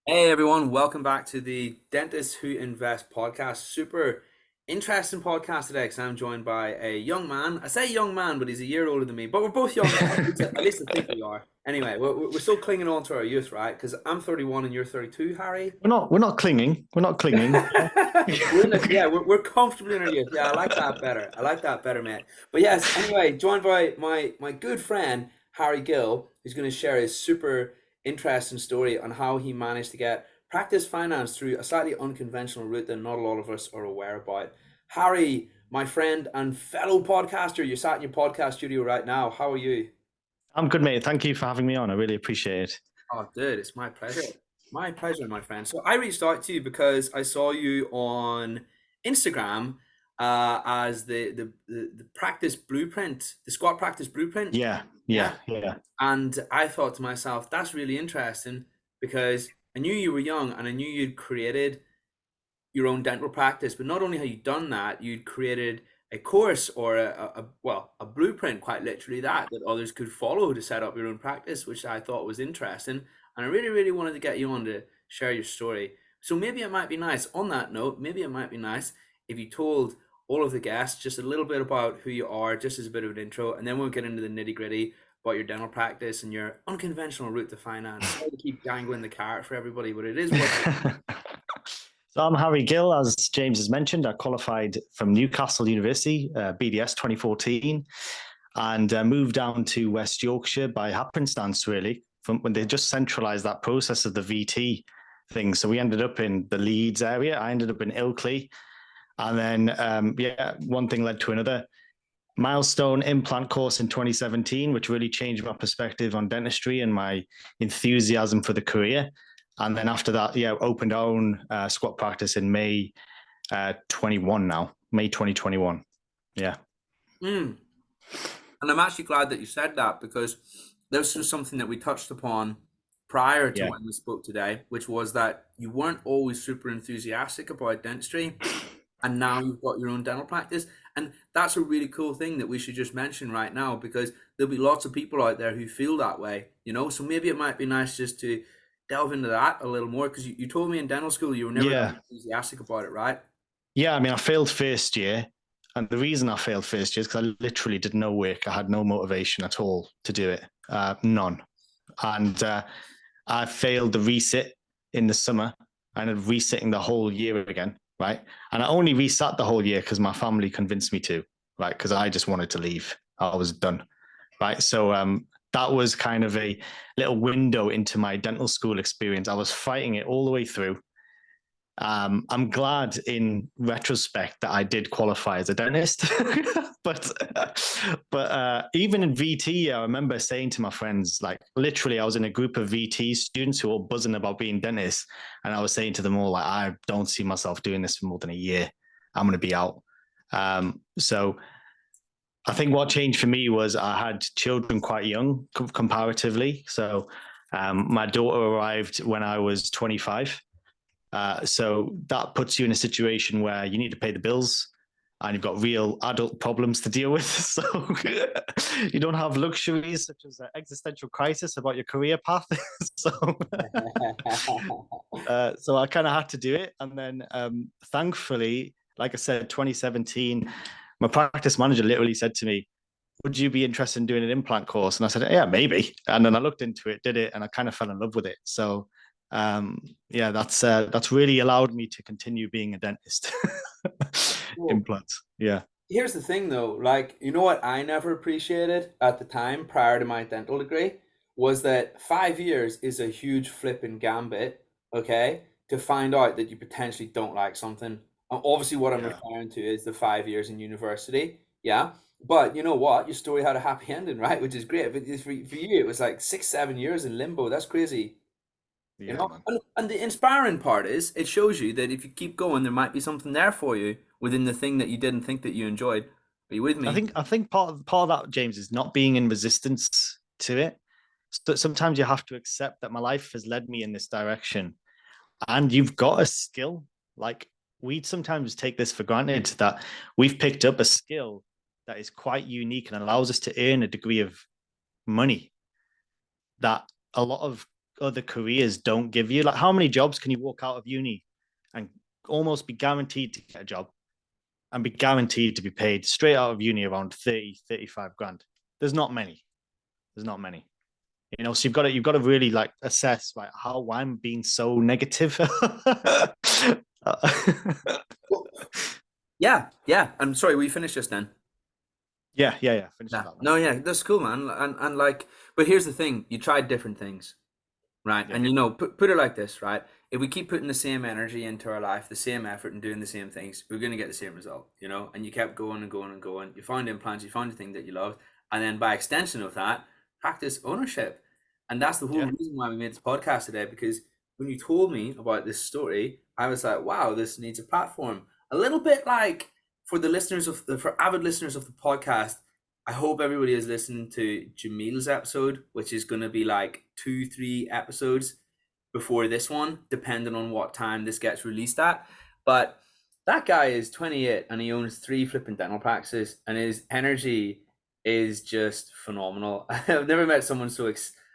Hey everyone, welcome back to the Dentists Who Invest podcast. Super interesting podcast today because I'm joined by a young man. I say young man, but he's a year older than me. But we're both young men. At least I think we are. Anyway, we're still clinging on to our youth, right? Because I'm 31 and you're 32, Harry. We're not clinging. We're not clinging. We're comfortably in our youth. Yeah, I like that better. I like that better, mate. But yes, anyway, joined by my good friend Harry Gill, who's going to share his super interesting story on how he managed to get practice finance through a slightly unconventional route that not a lot of us are aware about. Harry, my friend and fellow podcaster, you're sat in your podcast studio right now. How are you? I'm good, mate. Thank you for having me on. I really appreciate it. Oh, dude, it's my pleasure. My pleasure, my friend. So I reached out to you because I saw you on Instagram as the practice blueprint, the squat practice blueprint. Yeah, Yeah. yeah, yeah. And I thought to myself, that's really interesting because I knew you were young and I knew you'd created your own dental practice, but not only had you done that, you'd created a course or a blueprint, quite literally that others could follow to set up your own practice, which I thought was interesting. And I really wanted to get you on to share your story. So maybe it might be nice on that note, maybe it might be nice if you told all of the guests just a little bit about who you are, just as a bit of an intro, and then we'll get into the nitty-gritty about your dental practice and your unconventional route to finance. Sorry to keep dangling the carrot for everybody, but it is what. So I'm Harry Gill, as James has mentioned. I qualified from Newcastle University, BDS 2014, and moved down to West Yorkshire by happenstance, really, from when they just centralised that process of the VT thing. So we ended up in the Leeds area. I ended up in Ilkley, and then one thing led to another. Milestone implant course in 2017, which really changed my perspective on dentistry and my enthusiasm for the career. And then after that, opened our own squat practice in May 21 now, May 2021. Yeah. Mm. And I'm actually glad that you said that because this was something that we touched upon prior to Yeah. when we spoke today, which was that you weren't always super enthusiastic about dentistry, and now you've got your own dental practice. And that's a really cool thing that we should just mention right now because there'll be lots of people out there who feel that way, you know? So maybe it might be nice just to delve into that a little more because you told me in dental school you were never that Yeah. enthusiastic about it, right? Yeah. I mean, I failed first year. And the reason I failed first year is because I literally did no work. I had no motivation at all to do it. None. And I failed the resit in the summer and then resitting the whole year again, right? And I only resat the whole year because my family convinced me to, right? Because I just wanted to leave. I was done, right? So that was kind of a little window into my dental school experience. I was fighting it all the way through. I'm glad in retrospect that I did qualify as a dentist, but even in VT, I remember saying to my friends, like literally, I was in a group of VT students who were all buzzing about being dentists, and I was saying to them all, like, I don't see myself doing this for more than a year. I'm going to be out. So I think what changed for me was I had children quite young comparatively. So my daughter arrived when I was 25. So that puts you in a situation where you need to pay the bills and you've got real adult problems to deal with. So you don't have luxuries such as an existential crisis about your career path. so so I kind of had to do it. And then thankfully, like I said, 2017, my practice manager literally said to me, would you be interested in doing an implant course? And I said, yeah, maybe. And then I looked into it, did it, and I kind of fell in love with it. So that's really allowed me to continue being a dentist. Cool. Implants. Yeah. Here's the thing though, like, you know what I never appreciated at the time prior to my dental degree was that 5 years is a huge flipping gambit, okay, to find out that you potentially don't like something. Obviously, what I'm Yeah. referring to is the 5 years in university, yeah. But you know what? Your story had a happy ending, right? Which is great. But for you, it was like 6, 7 years in limbo. That's crazy. You Yeah, know, man. and the inspiring part is it shows you that if you keep going, there might be something there for you within the thing that you didn't think that you enjoyed. Are you with I me? think I think part of that, James, is not being in resistance to it. So sometimes you have to accept that my life has led me in this direction, and you've got a skill. Like we sometimes take this for granted that we've picked up a skill that is quite unique and allows us to earn a degree of money that a lot of other careers don't give you. Like, how many jobs can you walk out of uni and almost be guaranteed to get a job and be guaranteed to be paid straight out of uni around 30, 35 grand? There's not many. There's not many. So you've got to really like assess like how I'm being so negative. Well, yeah, yeah. I'm sorry, we finished just then. Yeah. Finish Yeah. that, man. No, yeah, that's cool, man. And like, but here's the thing: you tried different things. Right. Yeah, And put it like this, right? If we keep putting the same energy into our life, the same effort and doing the same things, we're going to get the same result. And you kept going and going and going. You found implants, you found the thing that you loved. And then by extension of that, practice ownership. And that's the whole yeah, reason why we made this podcast today, because when you told me about this story, I was like, wow, this needs a platform. A little bit like for avid listeners of the podcast, I hope everybody is listening to Jamil's episode, which is going to be like 2, 3 episodes before this one, depending on what time this gets released at. But that guy is 28 and he owns 3 flipping dental practices, and his energy is just phenomenal. I've never met someone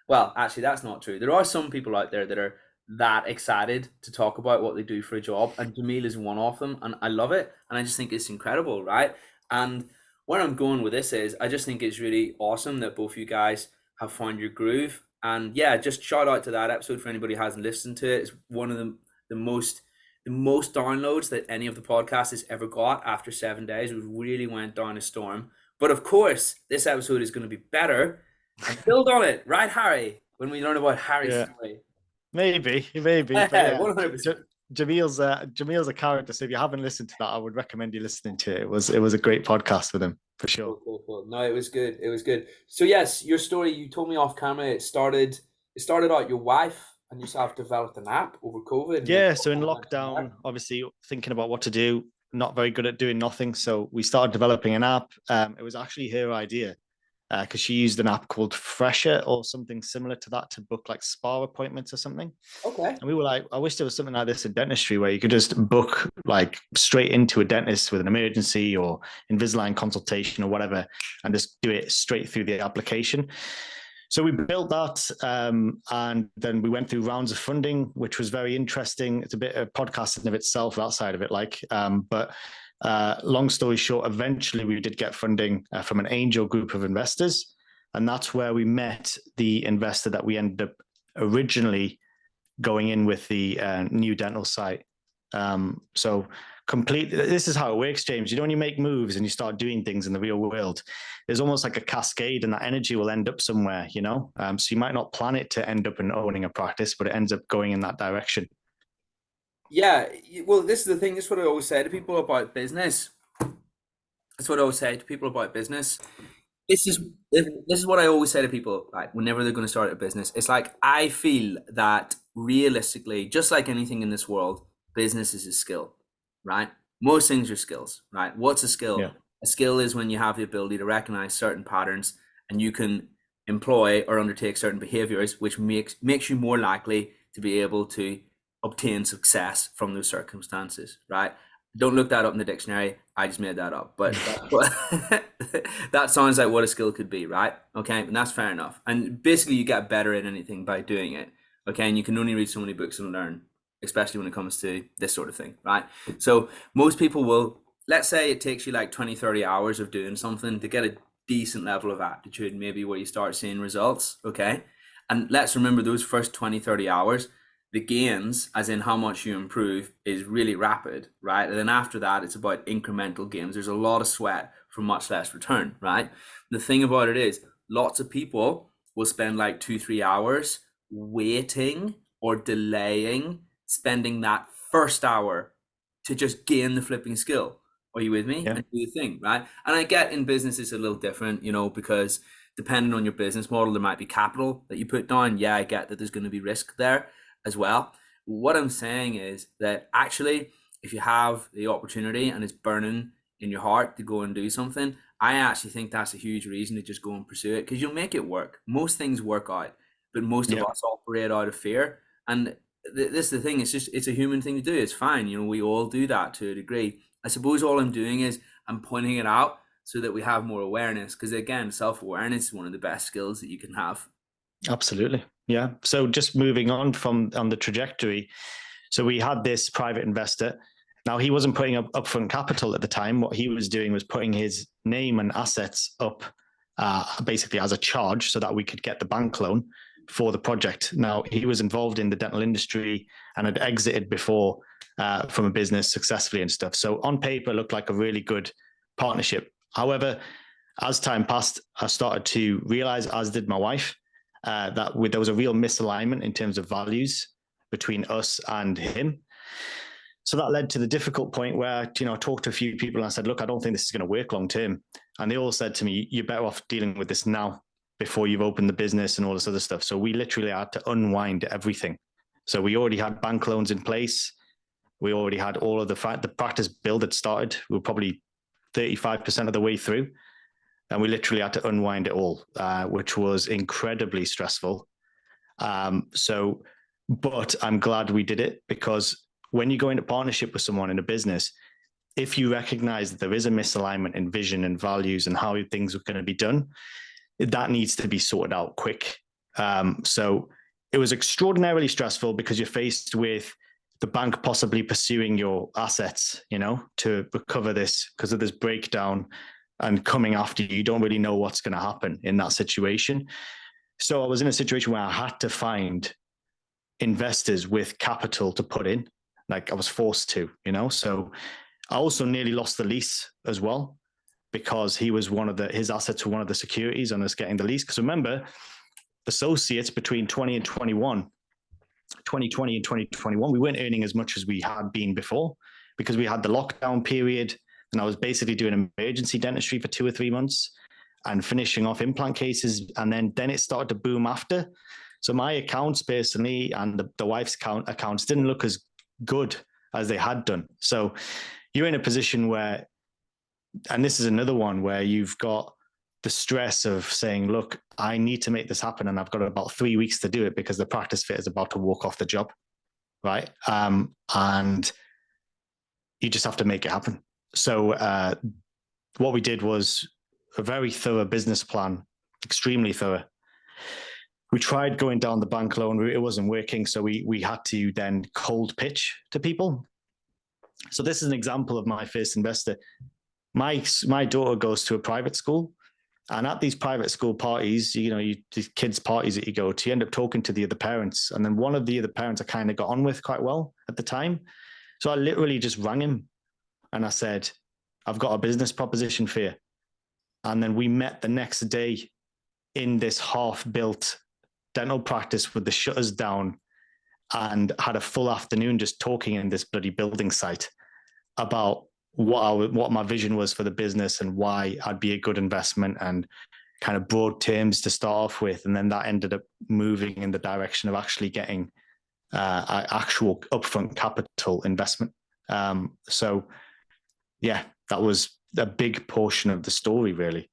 well, actually, that's not true. There are some people out there that are that excited to talk about what they do for a job, and Jamil is one of them, and I love it, and I just think it's incredible, right? And where I'm going with this is I just think it's really awesome that both you guys have found your groove. And yeah, just shout out to that episode for anybody who hasn't listened to it. It's one of the most the most downloads that any of the podcasts has ever got after 7 days. It really went down a storm. But of course, this episode is going to be better and build on it, right, Harry? When we learn about Harry's yeah. story. Maybe, but yeah, 100%. Jamil's a character. So if you haven't listened to that, I would recommend you listening to it. It was a great podcast with him for sure. Cool. No, it was good. It was good. So yes, your story, you told me off camera, it started out your wife and yourself developed an app over COVID and then Yeah, so in lockdown, obviously thinking about what to do, not very good at doing nothing. So we started developing an app. It was actually her idea because she used an app called Fresher or something similar to that to book like spa appointments or something. Okay. And we were like, I wish there was something like this in dentistry where you could just book like straight into a dentist with an emergency or Invisalign consultation or whatever, and just do it straight through the application. So we built that, and then we went through rounds of funding, which was very interesting. It's a bit of podcasting of itself, that side of it, but long story short, eventually we did get funding from an angel group of investors, and that's where we met the investor that we ended up originally going in with the new dental site. So this is how it works, James. When you make moves and you start doing things in the real world, there's almost like a cascade, and that energy will end up somewhere, so you might not plan it to end up in owning a practice, but it ends up going in that direction. Yeah, well, this is the thing. This is what I always say to people about business. That's what I always say to people about business. This is this is what I always say to people, like whenever they're going to start a business. It's like I feel that realistically, just like anything in this world, business is a skill, right? Most things are skills, right? What's a skill? Yeah. A skill is when you have the ability to recognize certain patterns and you can employ or undertake certain behaviors, which makes you more likely to be able to obtain success from those circumstances, right? Don't look that up in the dictionary. I just made that up, but that sounds like what a skill could be, right? Okay, and that's fair enough. And basically, you get better at anything by doing it. Okay, and you can only read so many books and learn, especially when it comes to this sort of thing, right? So most people will, let's say it takes you like 20, 30 hours of doing something to get a decent level of aptitude, maybe where you start seeing results, okay? And let's remember those first 20, 30 hours, the gains, as in how much you improve, is really rapid, right? And then after that, it's about incremental gains. There's a lot of sweat for much less return, right? The thing about it is, lots of people will spend like 2, 3 hours waiting or delaying spending that first hour to just gain the flipping skill. Are you with me? Yeah. And do the thing, right? And I get in business it's a little different, because depending on your business model, there might be capital that you put down. Yeah, I get that there's going to be risk there as well. What I'm saying is that actually, if you have the opportunity and it's burning in your heart to go and do something, I actually think that's a huge reason to just go and pursue it, because you'll make it work. Most things work out, but most of Yeah. us operate out of fear. And this is the thing, it's a human thing to do. It's fine. We all do that to a degree. I suppose all I'm doing is I'm pointing it out so that we have more awareness, because again, self-awareness is one of the best skills that you can have. Absolutely. Yeah. So just moving on the trajectory. So we had this private investor. Now he wasn't putting up upfront capital at the time. What he was doing was putting his name and assets up basically as a charge so that we could get the bank loan for the project. Now he was involved in the dental industry and had exited before from a business successfully and stuff. So on paper, it looked like a really good partnership. However, as time passed, I started to realize, as did my wife, that there was a real misalignment in terms of values between us and him. So that led to the difficult point where, I talked to a few people and I said, look, I don't think this is going to work long term. And they all said to me, you're better off dealing with this now before you've opened the business and all this other stuff. So we literally had to unwind everything. So we already had bank loans in place. We already had all of the practice build had started. We were probably 35% of the way through. And we literally had to unwind it all, which was incredibly stressful. But I'm glad we did it, because when you go into partnership with someone in a business, if you recognize that there is a misalignment in vision and values and how things are going to be done, that needs to be sorted out quick. So it was extraordinarily stressful because you're faced with the bank possibly pursuing your assets, to recover this because of this breakdown and coming after you. You don't really know what's going to happen in that situation. So I was in a situation where I had to find investors with capital to put in. Like I was forced to, So I also nearly lost the lease as well, because his assets were one of the securities on us getting the lease. Because remember, associates between 2020 and 2021, we weren't earning as much as we had been before, because we had the lockdown period. And I was basically doing emergency dentistry for 2 or 3 months and finishing off implant cases. And then it started to boom after. So my accounts personally and the wife's accounts didn't look as good as they had done. So you're in a position where, and this is another one where you've got the stress of saying, look, I need to make this happen. And I've got about 3 weeks to do it because the practice fit is about to walk off the job. Right. And you just have to make it happen. So what we did was a very thorough business plan, extremely thorough. We tried going down the bank loan route. It wasn't working. So we had to then cold pitch to people. So this is an example of my first investor. My daughter goes to a private school. And at these private school parties, these kids' parties that you go to, you end up talking to the other parents. And then one of the other parents I kind of got on with quite well at the time. So I literally just rang him and I said, I've got a business proposition for you. And then we met the next day in this half-built dental practice with the shutters down, and had a full afternoon just talking in this bloody building site about what my vision was for the business and why I'd be a good investment, and kind of broad terms to start off with. And then that ended up moving in the direction of actually getting actual upfront capital investment. So yeah, that was a big portion of the story, really.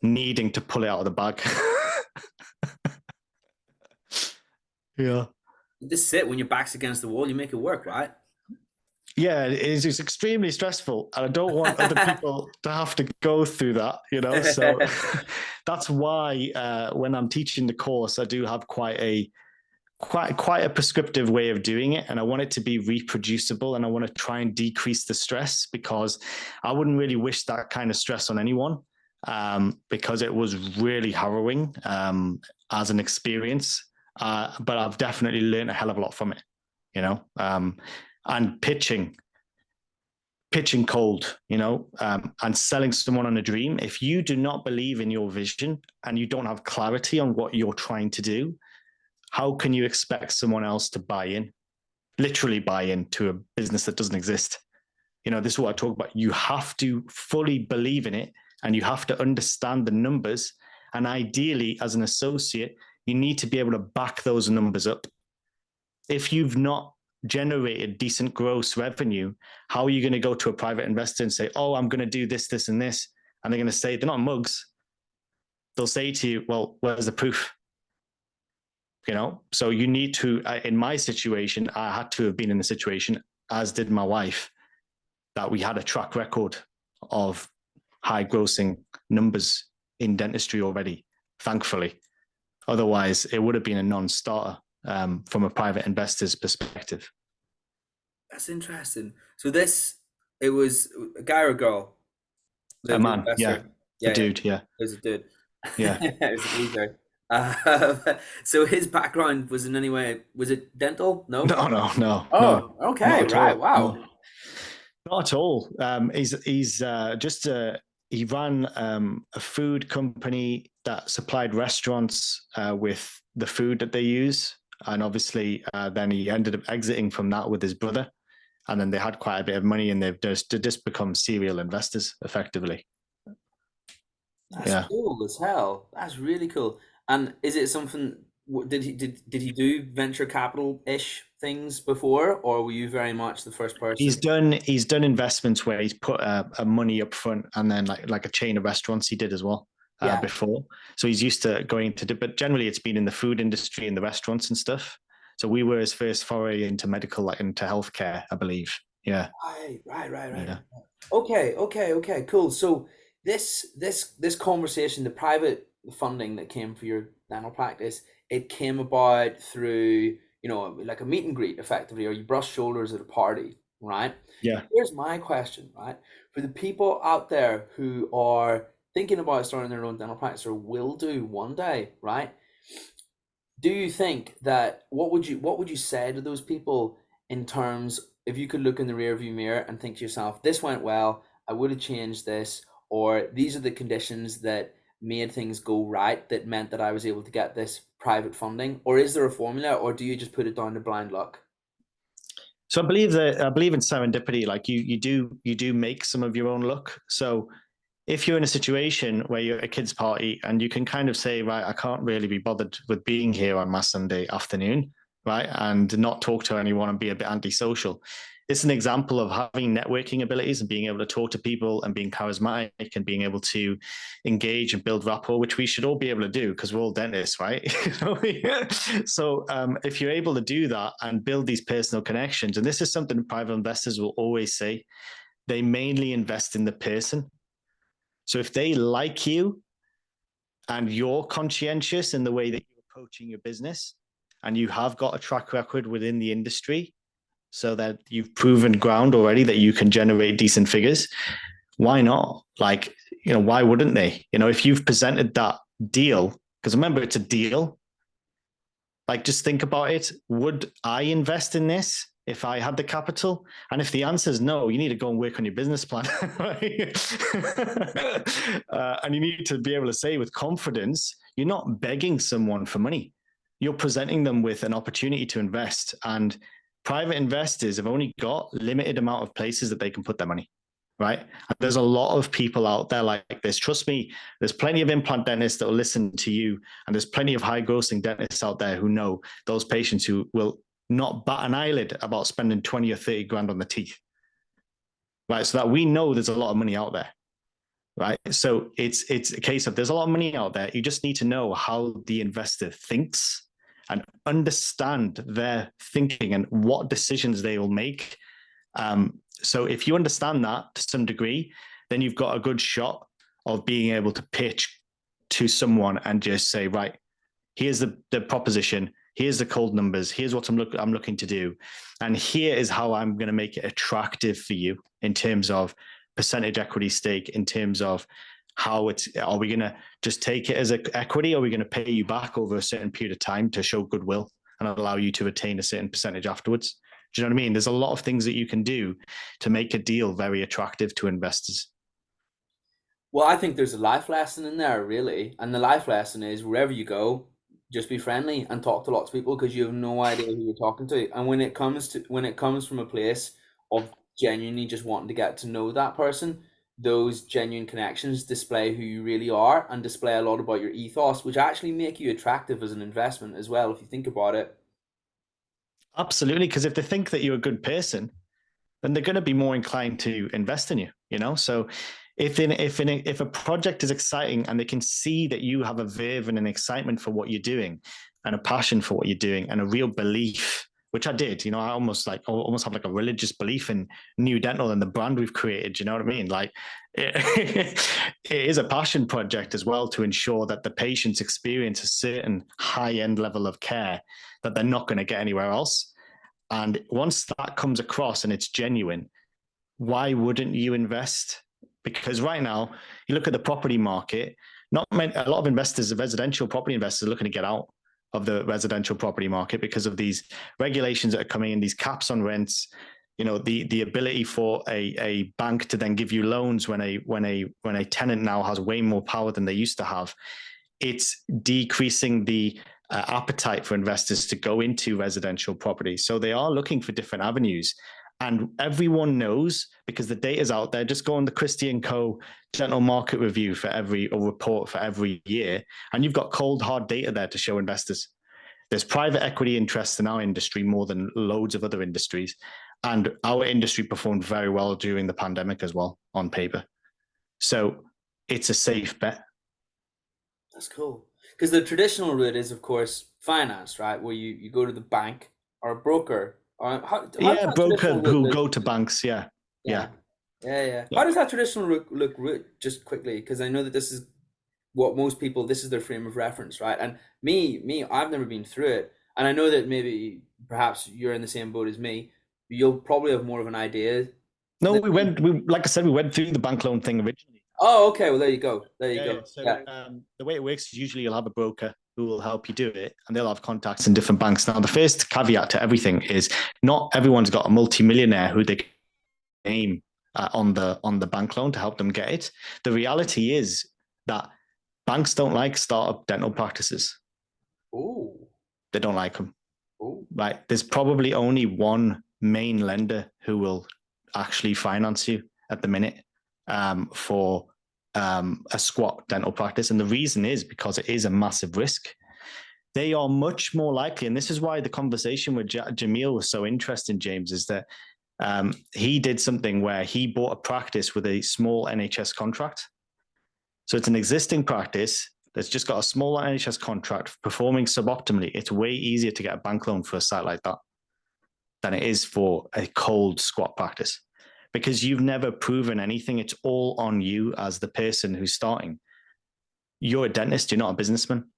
Needing to pull it out of the bag. Yeah. You just sit when your back's against the wall, you make it work, right? Yeah, it's extremely stressful, and I don't want other people to have to go through that, So that's why when I'm teaching the course, I do have quite a prescriptive way of doing it, and I want it to be reproducible, and I want to try and decrease the stress, because I wouldn't really wish that kind of stress on anyone, because it was really harrowing as an experience. But I've definitely learned a hell of a lot from it, and pitching cold, and selling someone on a dream. If you do not believe in your vision and you don't have clarity on what you're trying to do, how can you expect someone else to literally buy into a business that doesn't exist? This is what I talk about. You have to fully believe in it, and you have to understand the numbers. And ideally, as an associate, you need to be able to back those numbers up. If you've not generated decent gross revenue, how are you going to go to a private investor and say, oh, I'm going to do this, this, and this? And they're going to say, they're not mugs. They'll say to you, well, where's the proof? So you need to, in my situation, I had to have been in the situation, as did my wife, that we had a track record of high grossing numbers in dentistry already, thankfully. Otherwise, it would have been a non-starter from a private investor's perspective. That's interesting. So this, it was a guy or a girl, the Man, yeah, investor. a Yeah, yeah, dude, yeah, it was a dude. yeah. It was a geezer. So his background was in any way, was it dental? No. No, no, no, no, Oh, not okay, at right. all. No, Wow. not at all. He's just he ran a food company that supplied restaurants with the food that they use, and obviously then he ended up exiting from that with his brother, and then they had quite a bit of money, and they've just become serial investors effectively. That's Yeah. cool as hell. That's really cool. And is it something, did he do venture capital-ish things before, or were you very much the first person? He's done investments where he's put a money up front and then like a chain of restaurants he did as well Yeah. before. So he's used to going to do, but generally it's been in the food industry and the restaurants and stuff. So we were his first foray into medical, like into healthcare, I believe. Yeah, Right. yeah, Okay, cool. So this conversation, the private funding that came for your dental practice, it came about through, like a meet and greet effectively, or you brush shoulders at a party, right? yeah. Here's my question, right? For the people out there who are thinking about starting their own dental practice or will do one day, right? Do you think that what would you say to those people in terms, if you could look in the rearview mirror and think to yourself, this went well, I would have changed this, or these are the conditions that made things go right that meant that I was able to get this private funding, or is there a formula, or do you just put it down to blind luck? So I believe in serendipity. Like you do make some of your own luck. So if you're in a situation where you're at a kid's party and you can kind of say, right, I can't really be bothered with being here on my Sunday afternoon, right, and not talk to anyone and be a bit antisocial. It's an example of having networking abilities and being able to talk to people and being charismatic and being able to engage and build rapport, which we should all be able to do because we're all dentists, right? So if you're able to do that and build these personal connections, and this is something private investors will always say, they mainly invest in the person. So if they like you and you're conscientious in the way that you're approaching your business and you have got a track record within the industry so that you've proven ground already that you can generate decent figures, why not? Like, why wouldn't they? If you've presented that deal, because remember, it's a deal. Like, just think about it. Would I invest in this if I had the capital? And if the answer is no, you need to go and work on your business plan. And you need to be able to say with confidence, you're not begging someone for money. You're presenting them with an opportunity to invest. And private investors have only got limited amount of places that they can put their money. Right. And there's a lot of people out there like this. Trust me, there's plenty of implant dentists that will listen to you. And there's plenty of high grossing dentists out there who know those patients who will not bat an eyelid about spending 20 or 30 grand on the teeth. Right. So that we know there's a lot of money out there. Right. So it's a case of there's a lot of money out there. You just need to know how the investor thinks and understand their thinking and what decisions they will make. So if you understand that to some degree, then you've got a good shot of being able to pitch to someone and just say, right, here's the proposition, here's the cold numbers, here's what I'm looking to do, and here is how I'm going to make it attractive for you in terms of percentage equity stake, in terms of how are we going to just take it as equity, or are we going to pay you back over a certain period of time to show goodwill and allow you to retain a certain percentage afterwards? Do you know what I mean? There's a lot of things that you can do to make a deal very attractive to investors. Well, I think there's a life lesson in there, really. And the life lesson is wherever you go, just be friendly and talk to lots of people because you have no idea who you're talking to. And when it comes from a place of genuinely just wanting to get to know that person, those genuine connections display who you really are and display a lot about your ethos, which actually make you attractive as an investment as well, if you think about it. Absolutely, because if they think that you're a good person, then they're going to be more inclined to invest in you. So if a project is exciting and they can see that you have a verve and an excitement for what you're doing and a passion for what you're doing and a real belief which I did. I almost have like a religious belief in New Dental and the brand we've created. You know what I mean? Like it is a passion project as well to ensure that the patients experience a certain high end level of care that they're not going to get anywhere else. And once that comes across and it's genuine, why wouldn't you invest? Because right now, you look at the property market, not many, a lot of investors, residential property investors, are looking to get out of the residential property market because of these regulations that are coming in, these caps on rents, the ability for a bank to then give you loans when a tenant now has way more power than they used to have. It's decreasing the appetite for investors to go into residential property. So they are looking for different avenues. And everyone knows, because the data's out there. Just go on the Christie & Co. General Market Review or report for every year, and you've got cold, hard data there to show investors. There's private equity interest in our industry more than loads of other industries. And our industry performed very well during the pandemic as well, on paper. So it's a safe bet. That's cool. Because the traditional route is, of course, finance, right? Where you go to the bank or a broker. Or how does Yeah, that broker traditional route who look? go to banks. Yeah, Yeah, yeah, yeah. yeah. How does that traditional look just quickly? Because I know that this is what most people, this is their frame of reference, right? And I've never been through it, and I know that maybe perhaps you're in the same boat as me. You'll probably have more of an idea No, than we me. went. Like I said, we went through the bank loan thing originally. Oh, okay. Well, there you go. There you Yeah, go. yeah. So Yeah. the way it works is usually you'll have a broker who will help you do it, and they'll have contacts in different banks. Now, the first caveat to everything is not everyone's got a multimillionaire who they can aim on the bank loan to help them get it. The reality is that banks don't like startup dental practices. Oh. They don't like them. Oh. Right? There's probably only one main lender who will actually finance you at the minute for a squat dental practice. And the reason is because it is a massive risk. They are much more likely, and this is why the conversation with Jamil was so interesting, James, is that he did something where he bought a practice with a small NHS contract. So it's an existing practice that's just got a small NHS contract performing suboptimally. It's way easier to get a bank loan for a site like that than it is for a cold squat practice, because you've never proven anything. It's all on you as the person who's starting. You're a dentist, you're not a businessman,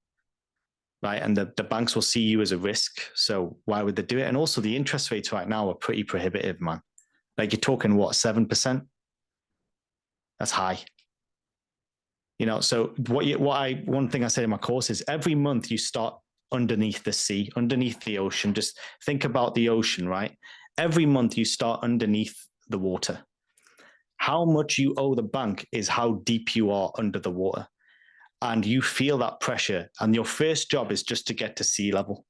right? And the banks will see you as a risk. So why would they do it? And also the interest rates right now are pretty prohibitive, man. Like you're talking, what, 7%? That's high. So one thing I say in my course is every month you start underneath the sea, underneath the ocean. Just think about the ocean, right? Every month you start underneath the water. How much you owe the bank is how deep you are under the water. And you feel that pressure. And your first job is just to get to sea level,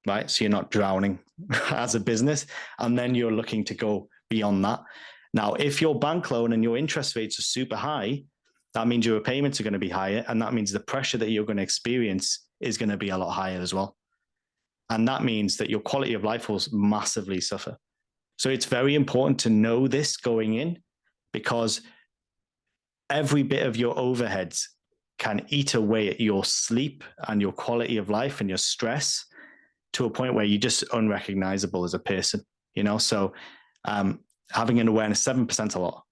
right? So you're not drowning as a business. And then you're looking to go beyond that. Now, if your bank loan and your interest rates are super high, that means your repayments are going to be higher. And that means the pressure that you're going to experience is going to be a lot higher as well. And that means that your quality of life will massively suffer. So it's very important to know this going in, because every bit of your overheads can eat away at your sleep and your quality of life and your stress to a point where you're just unrecognizable as a person, So having an awareness, 7% a lot,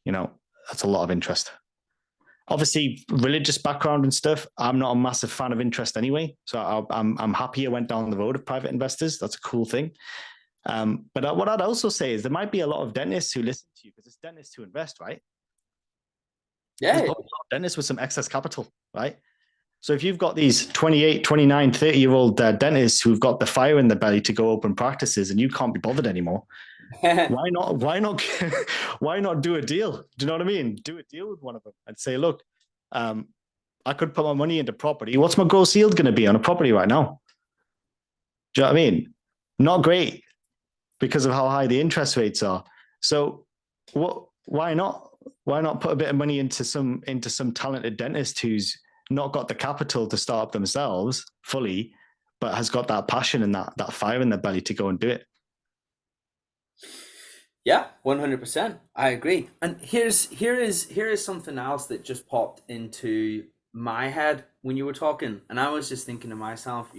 that's a lot of interest. Obviously, religious background and stuff, I'm not a massive fan of interest anyway. So I'm happy I went down the road of private investors. That's a cool thing. But what I'd also say is there might be a lot of dentists who listen to you, because it's dentists who invest, right? Yeah. There's probably a lot of dentists with some excess capital, right? So if you've got these 28, 29, 30-year-old dentists who've got the fire in their belly to go open practices and you can't be bothered anymore, why not do a deal? Do you know what I mean? Do a deal with one of them and say, look, I could put my money into property. What's my gross yield going to be on a property right now? Do you know what I mean? Not great, because of how high the interest rates are. So why not put a bit of money into some talented dentist who's not got the capital to start up themselves fully, but has got that passion and that fire in their belly to go and do it. Yeah, 100%. I agree. And here is something else that just popped into my head when you were talking, and I was just thinking to myself,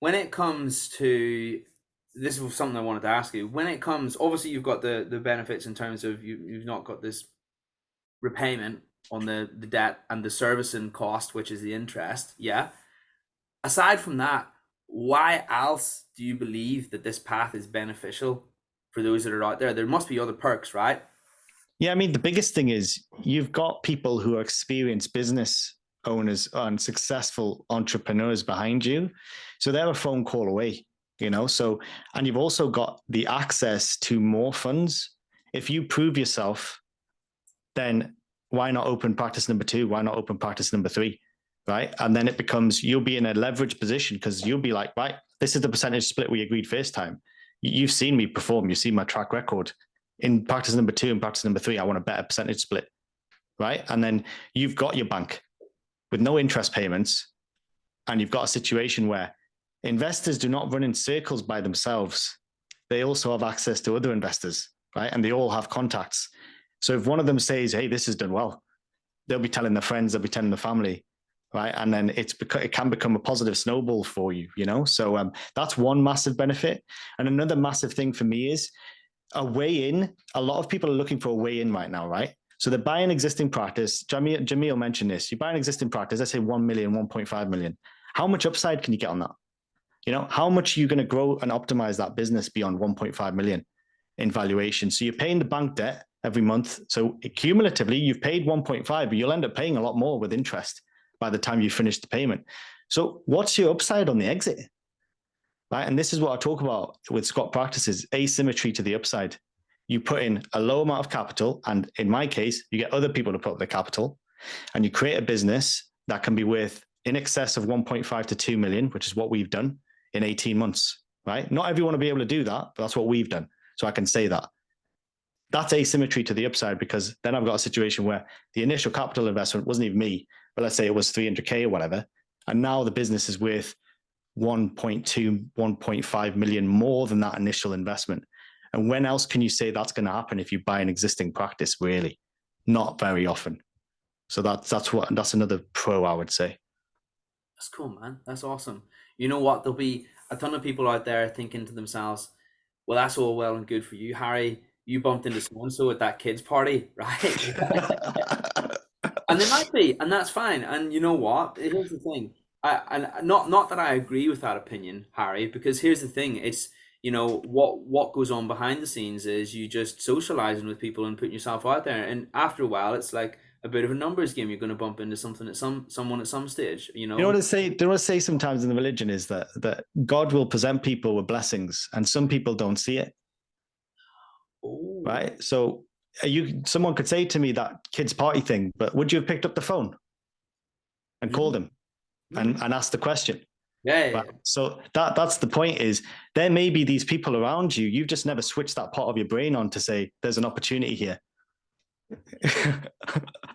when it comes to, this was something I wanted to ask you. When it comes, obviously you've got the benefits in terms of you've not got this repayment on the debt and the servicing cost, which is the interest. Yeah. Aside from that, why else do you believe that this path is beneficial for those that are out there? There must be other perks, right? Yeah, I mean, the biggest thing is you've got people who are experienced business owners and successful entrepreneurs behind you. So they're a phone call away, you know? So, and you've also got the access to more funds. If you prove yourself, then why not open practice number 2? Why not open practice number 3? Right. And then it becomes, you'll be in a leverage position because you'll be like, right, this is the percentage split we agreed first time. You've seen me perform. You've seen my track record. In practice number 2 and practice number 3, I want a better percentage split. Right. And then you've got your bank with no interest payments. And you've got a situation where investors do not run in circles by themselves. They also have access to other investors, right? And they all have contacts. So if one of them says, hey, this has done well, they'll be telling their friends, they'll be telling the family, right? And then it can become a positive snowball for you, you know? So that's one massive benefit. And another massive thing for me is a way in. A lot of people are looking for a way in right now, right? So they're buying existing practice. Jamil mentioned this. You buy an existing practice, let's say 1 million, 1.5 million. How much upside can you get on that? You know, how much are you going to grow and optimize that business beyond 1.5 million in valuation? So you're paying the bank debt every month. So cumulatively, you've paid 1.5, but you'll end up paying a lot more with interest by the time you finish the payment. So what's your upside on the exit? Right? And this is what I talk about with Scott practices, asymmetry to the upside. You put in a low amount of capital, and in my case, you get other people to put up their capital, and you create a business that can be worth in excess of 1.5 to 2 million, which is what we've done in 18 months, right? Not everyone will be able to do that, but that's what we've done. So I can say that. That's asymmetry to the upside, because then I've got a situation where the initial capital investment wasn't even me, but let's say it was 300K or whatever. And now the business is worth 1.2, 1.5 million more than that initial investment. And when else can you say that's going to happen if you buy an existing practice? Really, not very often. So that's another pro, I would say. That's cool, man. That's awesome. You know what? There'll be a ton of people out there thinking to themselves, well, that's all well and good for you, Harry. You bumped into so and so at that kids' party, right? And they might be, and that's fine. And you know what? Here's the thing. And not that I agree with that opinion, Harry, because here's the thing. It's, what goes on behind the scenes is you just socializing with people and putting yourself out there. And after a while, it's like a bit of a numbers game. You're going to bump into something at someone at some stage, you You know know. what I say? Do you know what I say sometimes in the religion is that God will present people with blessings, and some people don't see it. Oh, Right. So someone could say to me that kids party thing, but would you have picked up the phone and called mm, him mm. and asked the question? Yeah, Right. yeah, So that's the point is there may be these people around you. You've just never switched that part of your brain on to say there's an opportunity here.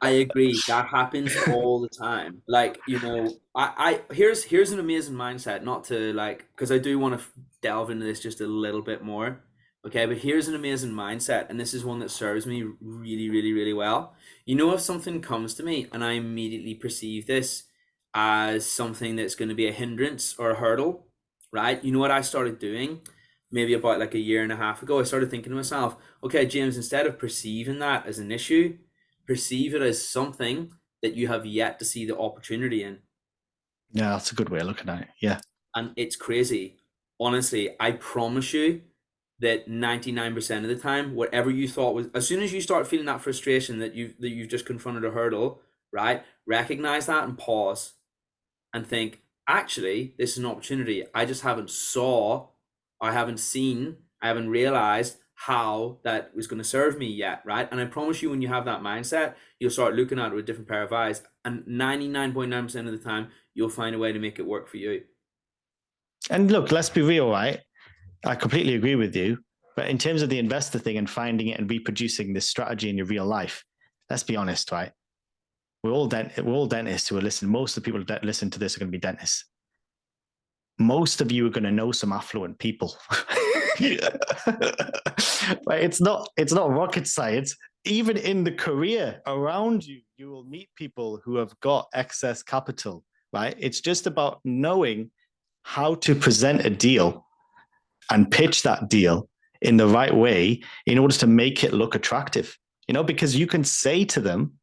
I agree. That happens all the time. Like, here's an amazing mindset, not to like, because I do want to delve into this just a little bit more. Okay, but here's an amazing mindset, and this is one that serves me really, really, really well. If something comes to me and I immediately perceive this as something that's going to be a hindrance or a hurdle, right? You know what I started doing? Maybe about like a year and a half ago, I started thinking to myself, okay, James, instead of perceiving that as an issue, perceive it as something that you have yet to see the opportunity in. Yeah, that's a good way of looking at it. Yeah. And it's crazy. Honestly, I promise you that 99% of the time, whatever you thought was, as soon as you start feeling that frustration that you've just confronted a hurdle, right? Recognize that and pause and think, actually, this is an opportunity. I just haven't saw, I haven't seen, I haven't realized how that was going to serve me yet, right? And I promise you, when you have that mindset, you'll start looking at it with a different pair of eyes. And 99.9% of the time, you'll find a way to make it work for you. And look, let's be real, right? I completely agree with you. But in terms of the investor thing and finding it and reproducing this strategy in your real life, let's be honest, right? We're all dentists who are listening. Most of the people that listen to this are going to be dentists. Most of you are going to know some affluent people. Right? It's not rocket science. Even in the career around you, you will meet people who have got excess capital, right? It's just about knowing how to present a deal and pitch that deal in the right way in order to make it look attractive. Because you can say to them,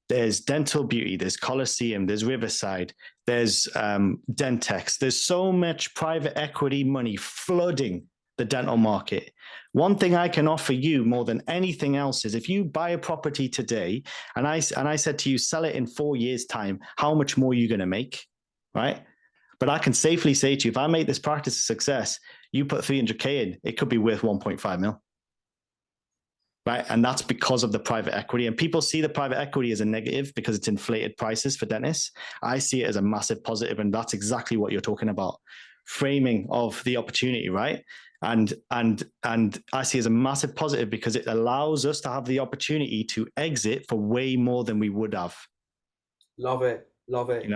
there's Dental Beauty, there's Coliseum, there's Riverside, there's Dentex. There's so much private equity money flooding the dental market. One thing I can offer you more than anything else is if you buy a property today and I said to you, sell it in 4 years' time, how much more are you going to make? Right? But I can safely say to you, if I make this practice a success, you put 300K in, it could be worth 1.5 mil. Right. And that's because of the private equity. And people see the private equity as a negative because it's inflated prices for dentists. I see it as a massive positive. And that's exactly what you're talking about. Framing of the opportunity, right? And I see it as a massive positive because it allows us to have the opportunity to exit for way more than we would have. Love it. Love it.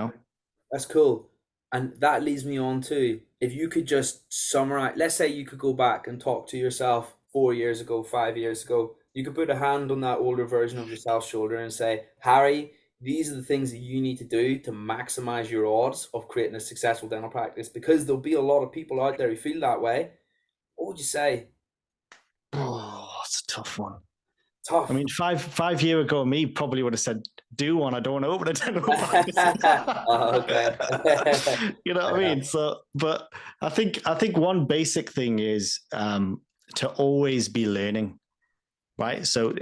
That's cool. And that leads me on to, if you could just summarize, let's say you could go back and talk to yourself 4 years ago, 5 years ago, you could put a hand on that older version of yourself's shoulder and say, Harry, these are the things that you need to do to maximize your odds of creating a successful dental practice, because there'll be a lot of people out there who feel that way. What would you say? Oh, it's a tough one. Tough. I mean, five years ago, me probably would have said, do one. I don't want to open a dental practice. Oh, okay. You know what I mean? So, but I think one basic thing is to always be learning, right? So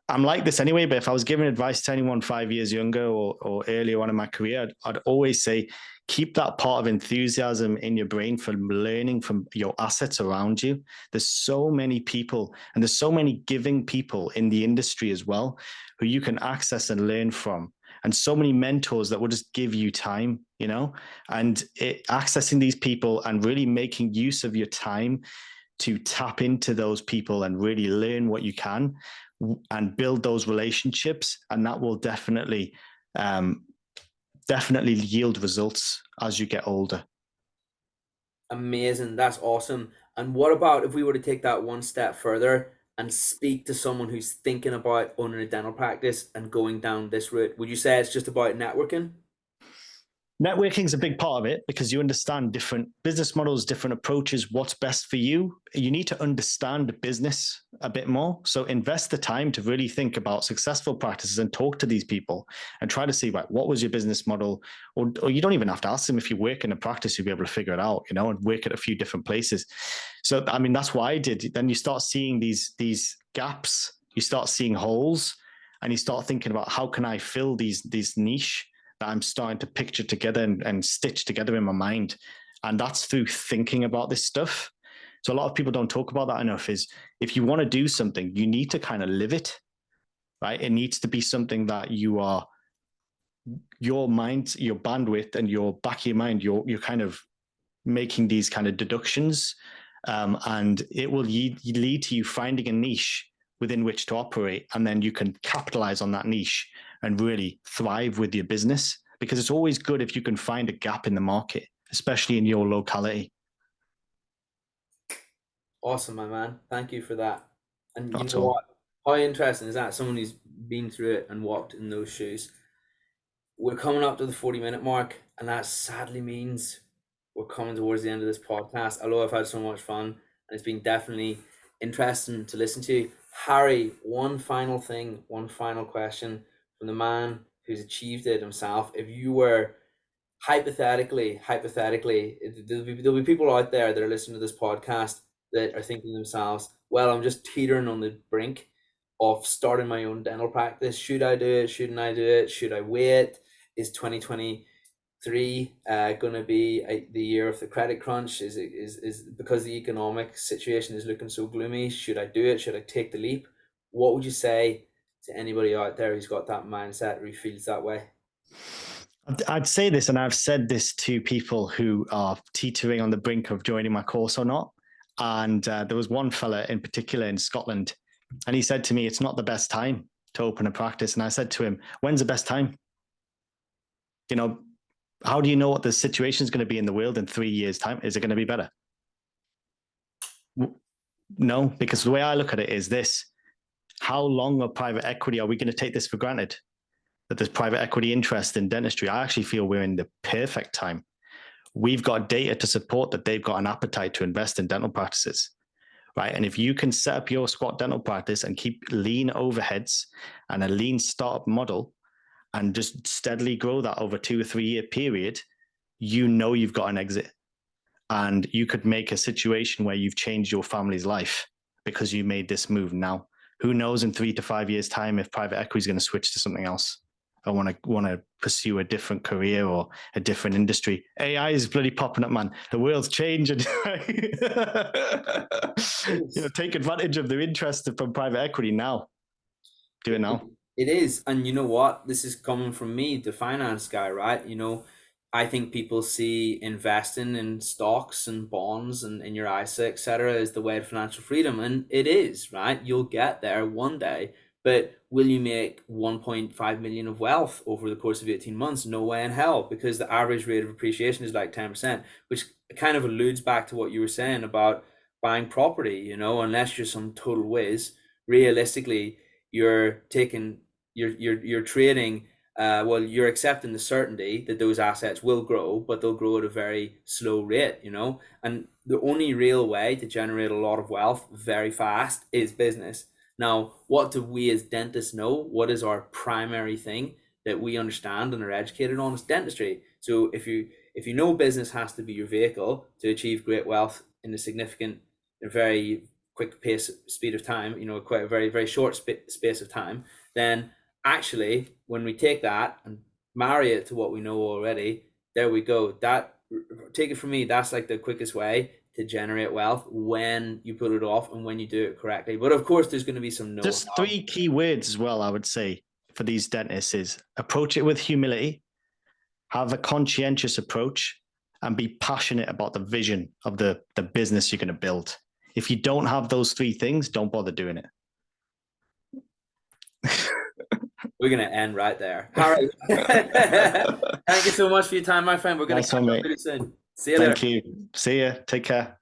I'm like this anyway, but if I was giving advice to anyone 5 years younger or earlier on in my career, I'd always say, keep that part of enthusiasm in your brain for learning from your assets around you. There's so many people and there's so many giving people in the industry as well who you can access and learn from. And so many mentors that will just give you time, and accessing these people and really making use of your time to tap into those people and really learn what you can and build those relationships. And that will definitely yield results as you get older. Amazing. That's awesome. And what about if we were to take that one step further and speak to someone who's thinking about owning a dental practice and going down this route? Would you say it's just about networking? Networking is a big part of it because you understand different business models, different approaches, what's best for you. You need to understand the business a bit more. So invest the time to really think about successful practices and talk to these people and try to see, right, what was your business model? Or you don't even have to ask them. If you work in a practice, you'll be able to figure it out, and work at a few different places. So, I mean, that's what I did. Then you start seeing these gaps, you start seeing holes, and you start thinking about how can I fill these niche that I'm starting to picture together and stitch together in my mind. And that's through thinking about this stuff. So a lot of people don't talk about that enough, is if you want to do something, you need to kind of live it, right? It needs to be something that your mind, your bandwidth and your back of your mind, you're kind of making these kind of deductions. And it will lead to you finding a niche within which to operate. And then you can capitalize on that niche and really thrive with your business, because it's always good if you can find a gap in the market, especially in your locality. Awesome, my man. Thank you for that. And you That's know all. what? How interesting is that? Someone who's been through it and walked in those shoes. We're coming up to the 40-minute mark, and that sadly means we're coming towards the end of this podcast. Although I've had so much fun, and it's been definitely interesting to listen to. Harry, one final thing, one final question from the man who's achieved it himself. If you were hypothetically, there'll be people out there that are listening to this podcast that are thinking to themselves, well, I'm just teetering on the brink of starting my own dental practice. Should I do it? Shouldn't I do it? Should I wait? Is 2023 going to be the year of the credit crunch? Is because the economic situation is looking so gloomy? Should I do it? Should I take the leap? What would you say to anybody out there who's got that mindset or who feels that way? I'd say this, and I've said this to people who are teetering on the brink of joining my course or not. And there was one fella in particular in Scotland, and he said to me, it's not the best time to open a practice. And I said to him, when's the best time? How do you know what the situation is going to be in the world in 3 years' time? Is it going to be better? No, because the way I look at it is this: how long of private equity are we going to take this for granted? That there's private equity interest in dentistry? I actually feel we're in the perfect time. we've got data to support that they've got an appetite to invest in dental practices, right? And if you can set up your squat dental practice and keep lean overheads and a lean startup model and just steadily grow that over 2 or 3 year period, you know you've got an exit. And you could make a situation where you've changed your family's life because you made this move now. Who knows in 3 to 5 years' time if private equity is going to switch to something else? I want to pursue a different career or a different industry. AI is bloody popping up, man. The world's changing. Take advantage of the interest from private equity now. Do it now. It is. And you know what? This is coming from me, the finance guy, right? I think people see investing in stocks and bonds and in your ISA, etc., as the way to financial freedom. And it is, right? You'll get there one day. But will you make 1.5 million of wealth over the course of 18 months? No way in hell, because the average rate of appreciation is like 10%, which kind of alludes back to what you were saying about buying property, unless you're some total whiz. Realistically, you're taking you're trading, you're accepting the certainty that those assets will grow, but they'll grow at a very slow rate, and the only real way to generate a lot of wealth very fast is business. Now, what do we as dentists know? What is our primary thing that we understand and are educated on? Is dentistry. So if you know business has to be your vehicle to achieve great wealth in a very quick speed of time, quite a very, very short space of time, then actually, when we take that and marry it to what we know already, there we go. Take it from me, that's like the quickest way to generate wealth when you put it off and when you do it correctly. But of course, there's going to be some know-how. Just 3 key words as well, I would say, for these dentists is approach it with humility, have a conscientious approach, and be passionate about the vision of the business you're going to build. If you don't have those 3 things, don't bother doing it. We're going to end right there. All right. Thank you so much for your time, my friend. We're going to catch up really soon. See you later. Thank you. See you. Take care.